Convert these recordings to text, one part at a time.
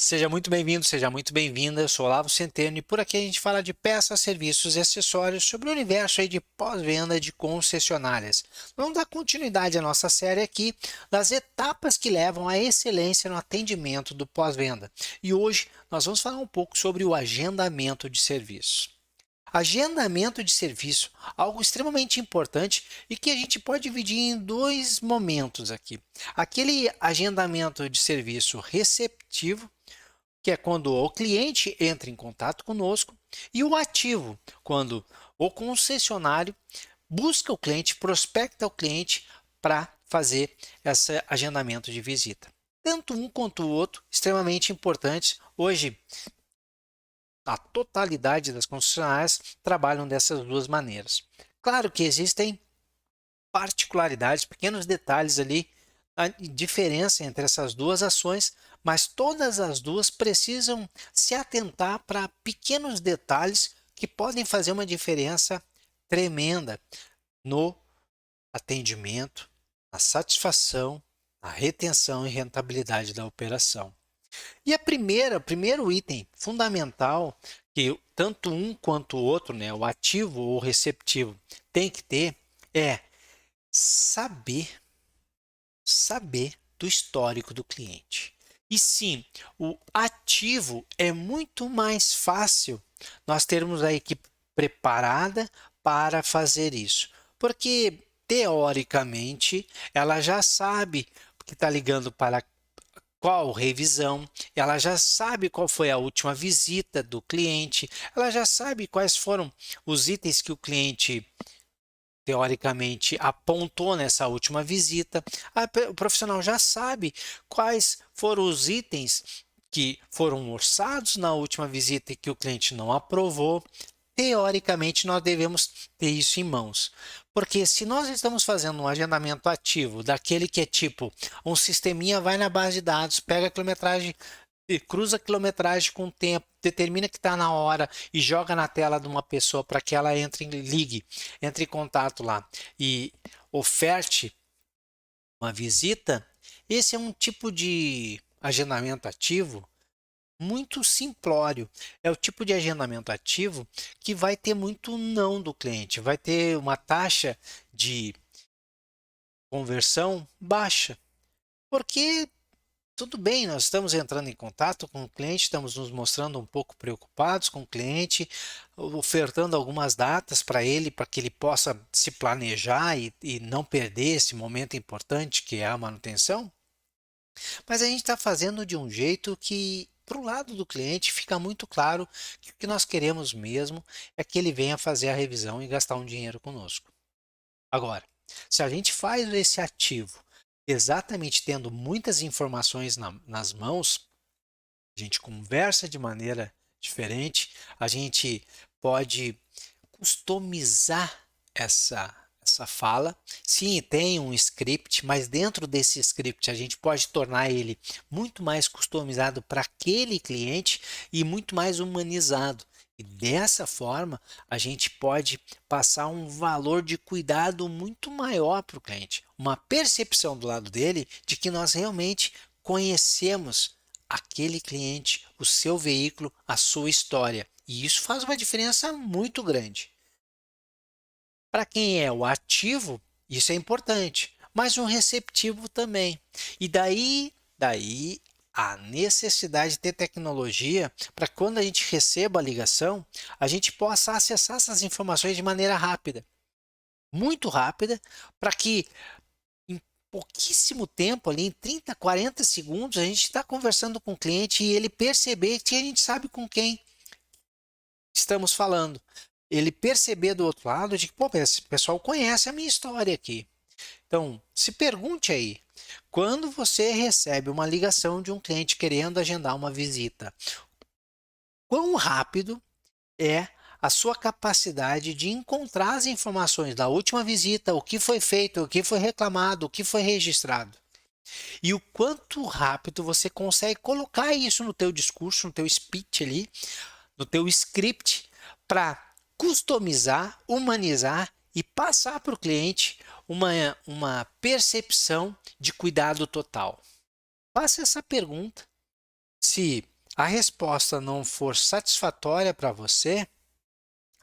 Seja muito bem-vindo, seja muito bem-vinda. Eu sou Olavo Centeno e por aqui a gente fala de peças, serviços e acessórios sobre o universo aí de pós-venda de concessionárias. Vamos dar continuidade à nossa série aqui das etapas que levam à excelência no atendimento do pós-venda. E hoje nós vamos falar um pouco sobre o agendamento de serviço. Agendamento de serviço, algo extremamente importante e que a gente pode dividir em dois momentos aqui. Aquele agendamento de serviço receptivo, que é quando o cliente entra em contato conosco, e o ativo, quando o concessionário busca o cliente, prospecta o cliente para fazer esse agendamento de visita. Tanto um quanto o outro, extremamente importantes. Hoje, a totalidade das concessionárias trabalham dessas duas maneiras. Claro que existem particularidades, pequenos detalhes ali, a diferença entre essas duas ações, mas todas as duas precisam se atentar para pequenos detalhes que podem fazer uma diferença tremenda no atendimento, na satisfação, na retenção e rentabilidade da operação. E o primeiro item fundamental que tanto um quanto o outro, né, o ativo ou o receptivo, tem que ter é saber do histórico do cliente. E sim, o ativo é muito mais fácil nós termos a equipe preparada para fazer isso, porque teoricamente ela já sabe que está ligando para qual revisão, ela já sabe qual foi a última visita do cliente, ela já sabe quais foram os itens que o cliente teoricamente apontou nessa última visita. O profissional já sabe quais foram os itens que foram orçados na última visita e que o cliente não aprovou. Teoricamente, nós devemos ter isso em mãos. Porque se nós estamos fazendo um agendamento ativo, daquele que é tipo, um sisteminha vai na base de dados, pega a quilometragem e cruza a quilometragem com o tempo, determina que está na hora e joga na tela de uma pessoa para que ela entre em contato lá e oferte uma visita, esse é um tipo de agendamento ativo muito simplório. É o tipo de agendamento ativo que vai ter muito não do cliente, vai ter uma taxa de conversão baixa, porque tudo bem, nós estamos entrando em contato com o cliente, estamos nos mostrando um pouco preocupados com o cliente, ofertando algumas datas para que ele possa se planejar e não perder esse momento importante que é a manutenção. Mas a gente está fazendo de um jeito que, para o lado do cliente, fica muito claro que o que nós queremos mesmo é que ele venha fazer a revisão e gastar um dinheiro conosco. Agora, se a gente faz esse ativo exatamente tendo muitas informações nas mãos, a gente conversa de maneira diferente, a gente pode customizar essa fala. Sim, tem um script, mas dentro desse script a gente pode tornar ele muito mais customizado para aquele cliente e muito mais humanizado. E dessa forma, a gente pode passar um valor de cuidado muito maior para o cliente, uma percepção do lado dele de que nós realmente conhecemos aquele cliente, o seu veículo, a sua história. E isso faz uma diferença muito grande. Para quem é o ativo, isso é importante, mas um receptivo também. E daí a necessidade de ter tecnologia para quando a gente receba a ligação, a gente possa acessar essas informações de maneira rápida, muito rápida, para que em pouquíssimo tempo, ali em 30, 40 segundos, a gente está conversando com o cliente e ele perceber que a gente sabe com quem estamos falando. Ele perceber do outro lado de que, pô, esse pessoal conhece a minha história aqui. Então, se pergunte aí, quando você recebe uma ligação de um cliente querendo agendar uma visita, quão rápido é a sua capacidade de encontrar as informações da última visita, o que foi feito, o que foi reclamado, o que foi registrado? E o quanto rápido você consegue colocar isso no teu discurso, no teu speech ali, no teu script, para customizar, humanizar e passar para o cliente uma percepção de cuidado total. Faça essa pergunta. Se a resposta não for satisfatória para você,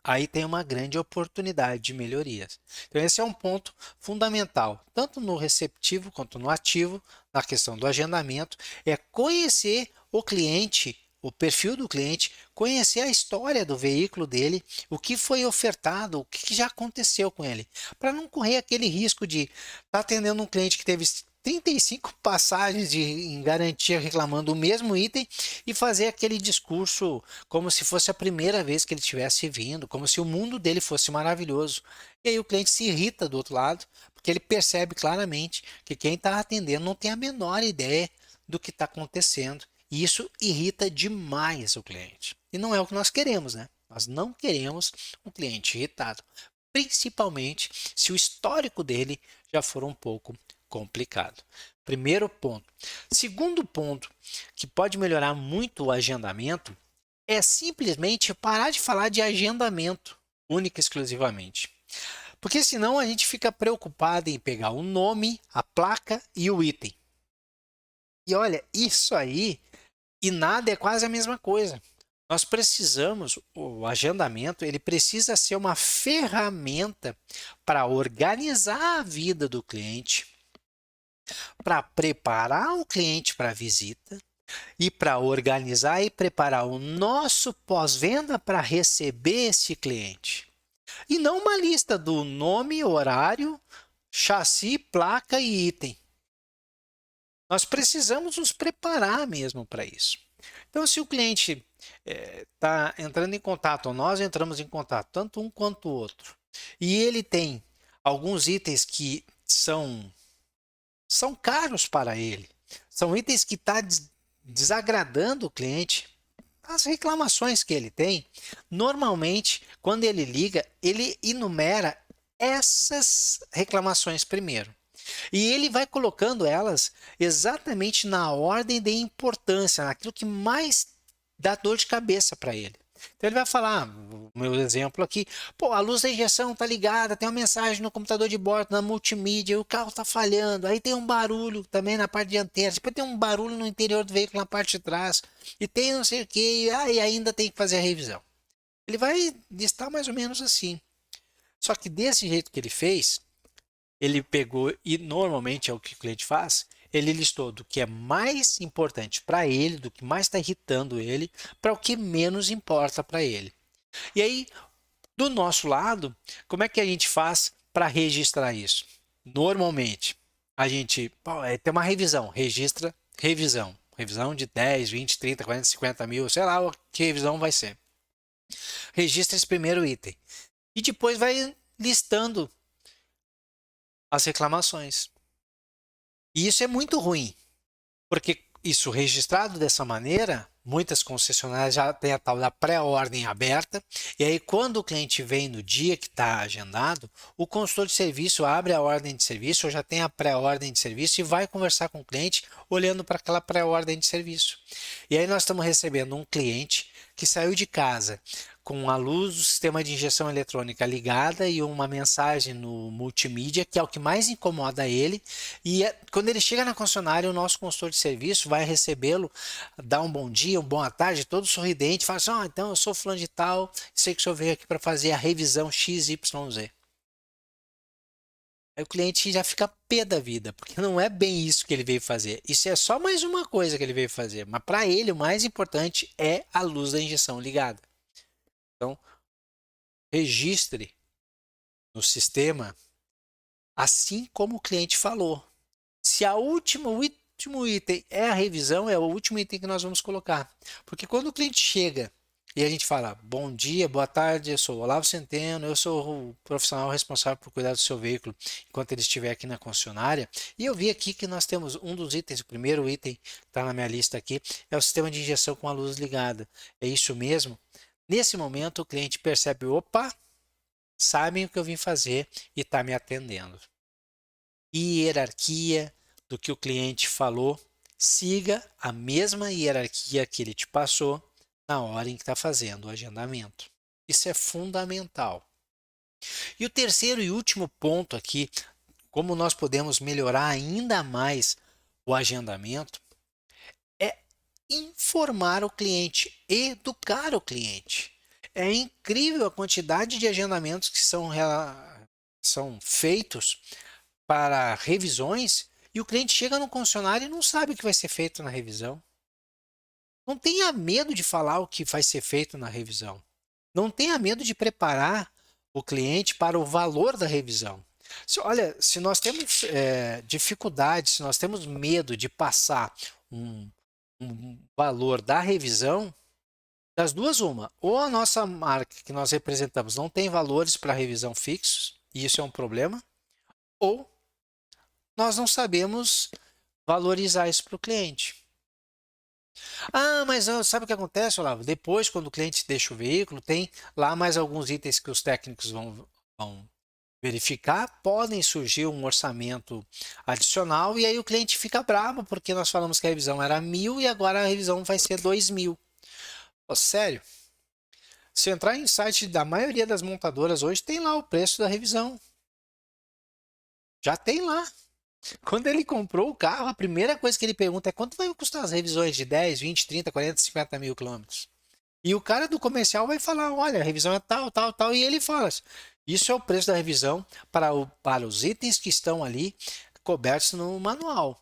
aí tem uma grande oportunidade de melhorias. Então, esse é um ponto fundamental, tanto no receptivo quanto no ativo, na questão do agendamento, é conhecer o cliente, o perfil do cliente, conhecer a história do veículo dele, o que foi ofertado, o que já aconteceu com ele, para não correr aquele risco de estar atendendo um cliente que teve 35 passagens em garantia reclamando o mesmo item e fazer aquele discurso como se fosse a primeira vez que ele estivesse vindo, como se o mundo dele fosse maravilhoso. E aí o cliente se irrita do outro lado, porque ele percebe claramente que quem está atendendo não tem a menor ideia do que está acontecendo. E isso irrita demais o cliente. E não é o que nós queremos, né? Nós não queremos um cliente irritado, principalmente se o histórico dele já for um pouco complicado. Primeiro ponto. Segundo ponto, que pode melhorar muito o agendamento, é simplesmente parar de falar de agendamento, única e exclusivamente. Porque senão a gente fica preocupado em pegar o nome, a placa e o item. E olha, isso aí e nada é quase a mesma coisa. Nós precisamos, o agendamento, ele precisa ser uma ferramenta para organizar a vida do cliente, para preparar o cliente para a visita e para organizar e preparar o nosso pós-venda para receber esse cliente. E não uma lista do nome, horário, chassi, placa e item. Nós precisamos nos preparar mesmo para isso. Então, se o cliente está entrando em contato, ou nós entramos em contato, tanto um quanto o outro, e ele tem alguns itens que são caros para ele, são itens que estão desagradando o cliente, as reclamações que ele tem, normalmente, quando ele liga, ele enumera essas reclamações primeiro. E ele vai colocando elas exatamente na ordem de importância, naquilo que mais dá dor de cabeça para ele. Então ele vai falar, o meu exemplo aqui, pô, a luz da injeção tá ligada, tem uma mensagem no computador de bordo, na multimídia, o carro tá falhando, aí tem um barulho também na parte dianteira, depois tem um barulho no interior do veículo na parte de trás, e tem não sei o que, e ainda tem que fazer a revisão. Ele vai listar mais ou menos assim. Só que desse jeito que ele fez, ele pegou e normalmente é o que o cliente faz, ele listou do que é mais importante para ele, do que mais está irritando ele, para o que menos importa para ele. E aí, do nosso lado, como é que a gente faz para registrar isso? Normalmente, a gente tem uma revisão, registra revisão. Revisão de 10, 20, 30, 40, 50 mil, sei lá que revisão vai ser. Registra esse primeiro item. E depois vai listando as reclamações. E isso é muito ruim, porque isso registrado dessa maneira, muitas concessionárias já têm a tal da pré-ordem aberta, e aí quando o cliente vem no dia que está agendado, o consultor de serviço abre a ordem de serviço, ou já tem a pré-ordem de serviço e vai conversar com o cliente olhando para aquela pré-ordem de serviço. E aí nós estamos recebendo um cliente que saiu de casa com a luz do sistema de injeção eletrônica ligada e uma mensagem no multimídia, que é o que mais incomoda ele. E quando ele chega na concessionária, o nosso consultor de serviço vai recebê-lo, dar um bom dia, uma boa tarde, todo sorridente, fala assim: então eu sou fulano de tal, sei que o senhor veio aqui para fazer a revisão XYZ. Aí o cliente já fica pé da vida, porque não é bem isso que ele veio fazer. Isso é só mais uma coisa que ele veio fazer, mas para ele o mais importante é a luz da injeção ligada. Então, registre no sistema assim como o cliente falou. Se o último item é a revisão, é o último item que nós vamos colocar. Porque quando o cliente chega e a gente fala: bom dia, boa tarde, eu sou o Olavo Centeno, eu sou o profissional responsável por cuidar do seu veículo enquanto ele estiver aqui na concessionária. E eu vi aqui que nós temos um dos itens, o primeiro item que está na minha lista aqui, é o sistema de injeção com a luz ligada. É isso mesmo? Nesse momento o cliente percebe: opa, sabem o que eu vim fazer e está me atendendo. Hierarquia do que o cliente falou, siga a mesma hierarquia que ele te passou na hora em que está fazendo o agendamento. Isso é fundamental. E o terceiro e último ponto aqui, como nós podemos melhorar ainda mais o agendamento, é informar o cliente, educar o cliente. É incrível a quantidade de agendamentos que são feitos para revisões e o cliente chega no concessionário e não sabe o que vai ser feito na revisão. Não tenha medo de falar o que vai ser feito na revisão. Não tenha medo de preparar o cliente para o valor da revisão. Olha, se nós temos dificuldade, se nós temos medo de passar um valor da revisão, das duas, uma. Ou a nossa marca que nós representamos não tem valores para revisão fixos, e isso é um problema, ou nós não sabemos valorizar isso para o cliente. Ah, mas sabe o que acontece, Olavo? Depois, quando o cliente deixa o veículo, tem lá mais alguns itens que os técnicos vão verificar, podem surgir um orçamento adicional e aí o cliente fica bravo porque nós falamos que a revisão era 1.000 e agora a revisão vai ser 2.000. Pô, sério? Se entrar em site da maioria das montadoras hoje, tem lá o preço da revisão. Já tem lá. Quando ele comprou o carro, a primeira coisa que ele pergunta é quanto vai custar as revisões de 10, 20, 30, 40, 50 mil quilômetros. E o cara do comercial vai falar, olha, a revisão é tal, tal, tal, e ele fala, isso é o preço da revisão para os itens que estão ali cobertos no manual.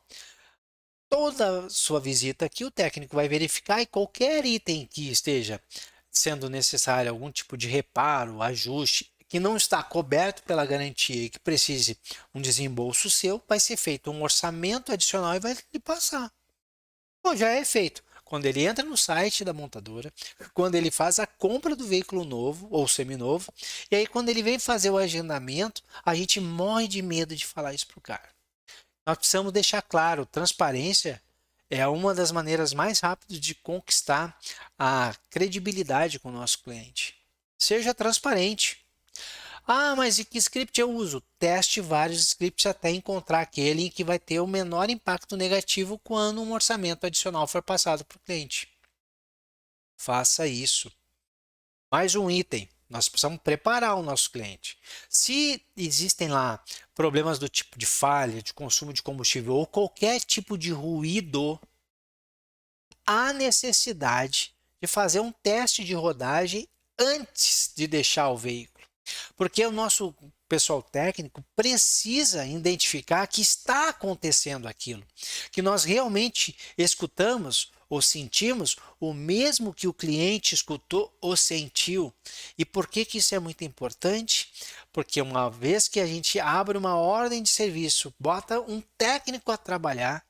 Toda sua visita aqui, o técnico vai verificar e qualquer item que esteja sendo necessário algum tipo de reparo, ajuste, que não está coberto pela garantia e que precise um desembolso seu, vai ser feito um orçamento adicional e vai lhe passar. Bom, já é feito. Quando ele entra no site da montadora, quando ele faz a compra do veículo novo ou seminovo, e aí quando ele vem fazer o agendamento, a gente morre de medo de falar isso para o cara. Nós precisamos deixar claro, transparência é uma das maneiras mais rápidas de conquistar a credibilidade com o nosso cliente. Seja transparente. Ah, mas e que script eu uso? Teste vários scripts até encontrar aquele em que vai ter o menor impacto negativo quando um orçamento adicional for passado para o cliente. Faça isso. Mais um item. Nós precisamos preparar o nosso cliente. Se existem lá problemas do tipo de falha, de consumo de combustível ou qualquer tipo de ruído, há necessidade de fazer um teste de rodagem antes de deixar o veículo. Porque o nosso pessoal técnico precisa identificar que está acontecendo aquilo, que nós realmente escutamos ou sentimos o mesmo que o cliente escutou ou sentiu. E por que que isso é muito importante? Porque uma vez que a gente abre uma ordem de serviço, bota um técnico a trabalhar,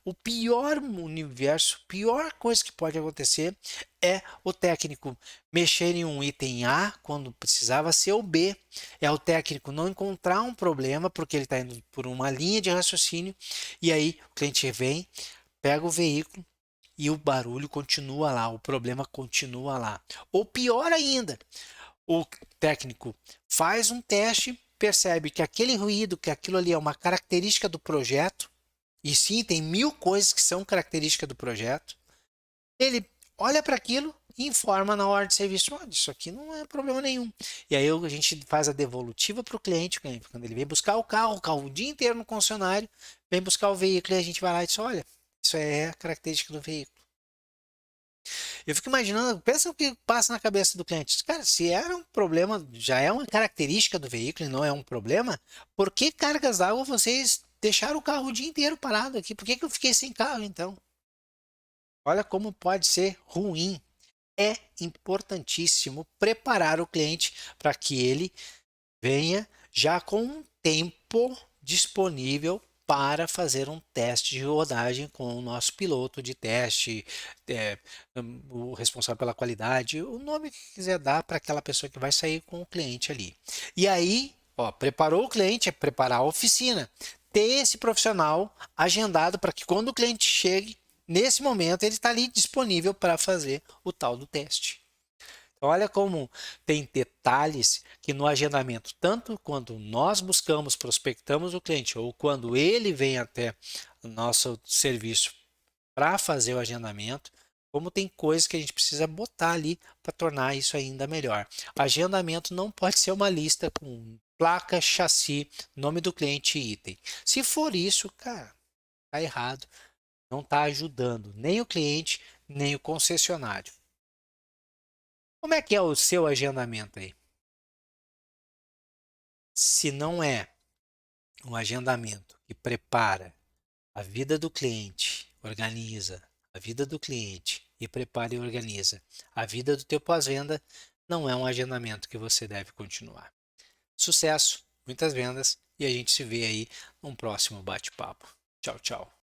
o pior universo, pior coisa que pode acontecer é o técnico mexer em um item A quando precisava ser o B. É o técnico não encontrar um problema porque ele está indo por uma linha de raciocínio e aí o cliente vem, pega o veículo e o barulho continua lá, o problema continua lá. Ou pior ainda, o técnico faz um teste, percebe que aquele ruído, que aquilo ali é uma característica do projeto, e sim, tem 1.000 coisas que são características do projeto. Ele olha para aquilo e informa na hora de serviço, olha, isso aqui não é problema nenhum. E aí a gente faz a devolutiva para o cliente, quando ele vem buscar o carro o dia inteiro no concessionário, vem buscar o veículo e a gente vai lá e diz, olha, isso é a característica do veículo. Eu fico imaginando, pensa o que passa na cabeça do cliente. Cara, se era um problema, já é uma característica do veículo e não é um problema, por que cargas d'água vocês deixaram o carro o dia inteiro parado aqui? Por que que eu fiquei sem carro então? Olha como pode ser ruim. É importantíssimo preparar o cliente para que ele venha já com um tempo disponível para fazer um teste de rodagem com o nosso piloto de teste, é, o responsável pela qualidade, o nome que quiser dar para aquela pessoa que vai sair com o cliente ali. E aí, ó, preparou o cliente, é preparar a oficina. Ter esse profissional agendado para que quando o cliente chegue, nesse momento, ele está ali disponível para fazer o tal do teste. Olha como tem detalhes que no agendamento, tanto quando nós buscamos, prospectamos o cliente ou quando ele vem até o nosso serviço para fazer o agendamento, como tem coisas que a gente precisa botar ali para tornar isso ainda melhor. Agendamento não pode ser uma lista com placa, chassi, nome do cliente e item. Se for isso, cara, tá errado. Não está ajudando nem o cliente, nem o concessionário. Como é que é o seu agendamento aí? Se não é um agendamento que prepara a vida do cliente, organiza a vida do cliente e prepara e organiza a vida do teu pós-venda, não é um agendamento que você deve continuar. Sucesso, muitas vendas e a gente se vê aí num próximo bate-papo. Tchau, tchau.